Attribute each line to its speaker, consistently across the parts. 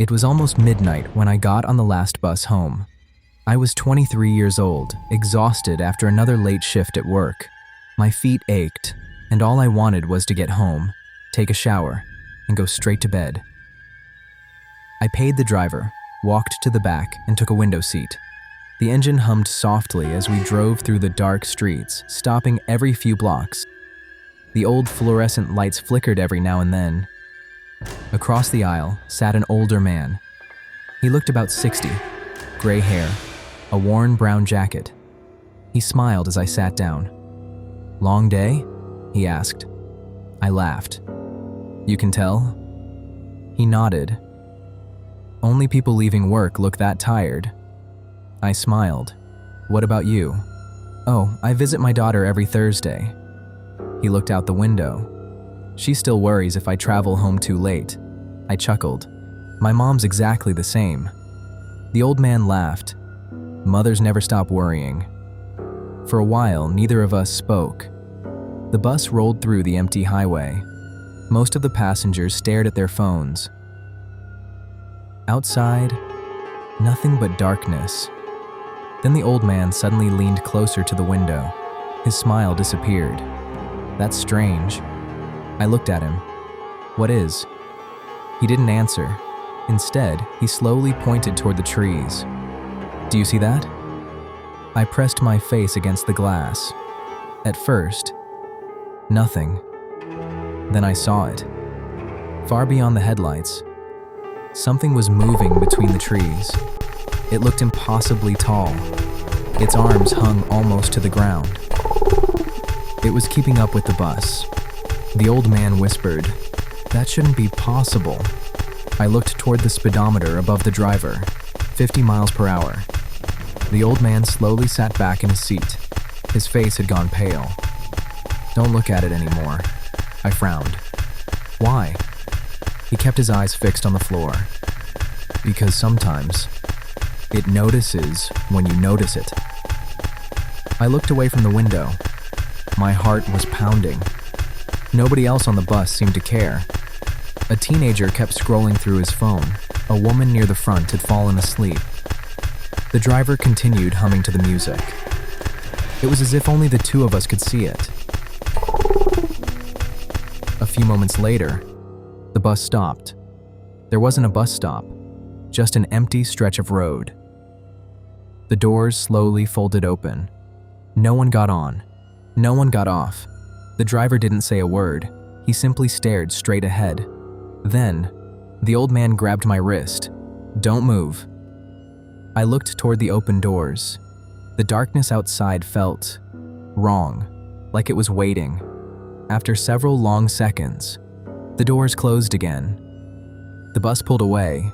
Speaker 1: It was almost midnight when I got on the last bus home. I was 23 years old, exhausted after another late shift at work. My feet ached, and all I wanted was to get home, take a shower, and go straight to bed. I paid the driver, walked to the back, and took a window seat. The engine hummed softly as we drove through the dark streets, stopping every few blocks. The old fluorescent lights flickered every now and then. Across the aisle sat an older man. He looked about 60, gray hair, a worn brown jacket. He smiled as I sat down. "Long day?" he asked. I laughed. "You can tell?" He nodded. "Only people leaving work look that tired." I smiled. "What about you?" "Oh, I visit my daughter every Thursday." He looked out the window. "She still worries if I travel home too late." I chuckled. "My mom's exactly the same." The old man laughed. "Mothers never stop worrying." For a while, neither of us spoke. The bus rolled through the empty highway. Most of the passengers stared at their phones. Outside, nothing but darkness. Then the old man suddenly leaned closer to the window. His smile disappeared. "That's strange." I looked at him. "What is?" He didn't answer. Instead, he slowly pointed toward the trees. "Do you see that?" I pressed my face against the glass. At first, nothing. Then I saw it. Far beyond the headlights, something was moving between the trees. It looked impossibly tall. Its arms hung almost to the ground. It was keeping up with the bus. The old man whispered, "That shouldn't be possible." I looked toward the speedometer above the driver, 50 miles per hour. The old man slowly sat back in his seat. His face had gone pale. "Don't look at it anymore." I frowned. "Why?" He kept his eyes fixed on the floor. "Because sometimes it notices when you notice it." I looked away from the window. My heart was pounding. Nobody else on the bus seemed to care. A teenager kept scrolling through his phone. A woman near the front had fallen asleep. The driver continued humming to the music. It was as if only the two of us could see it. A few moments later, the bus stopped. There wasn't a bus stop, just an empty stretch of road. The doors slowly folded open. No one got on. No one got off. The driver didn't say a word. He simply stared straight ahead. Then, the old man grabbed my wrist. "Don't move." I looked toward the open doors. The darkness outside felt wrong, like it was waiting. After several long seconds, the doors closed again. The bus pulled away.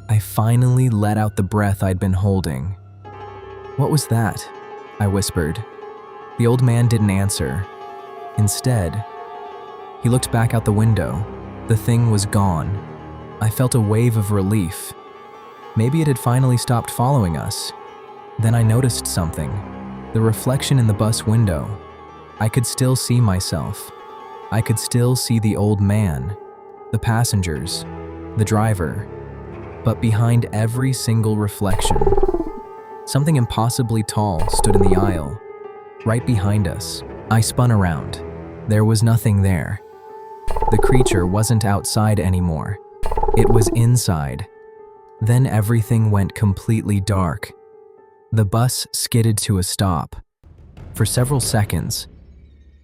Speaker 1: I finally let out the breath I'd been holding. "What was that?" I whispered. The old man didn't answer. Instead, he looked back out the window. The thing was gone. I felt a wave of relief. Maybe it had finally stopped following us. Then I noticed something. The reflection in the bus window. I could still see myself. I could still see the old man, the passengers, the driver. But behind every single reflection, something impossibly tall stood in the aisle, right behind us. I spun around. There was nothing there. The creature wasn't outside anymore. It was inside. Then everything went completely dark. The bus skidded to a stop. For several seconds,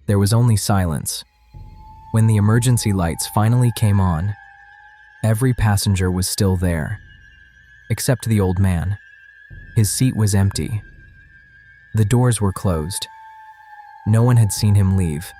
Speaker 1: there was only silence. When the emergency lights finally came on, every passenger was still there, except the old man. His seat was empty. The doors were closed. No one had seen him leave.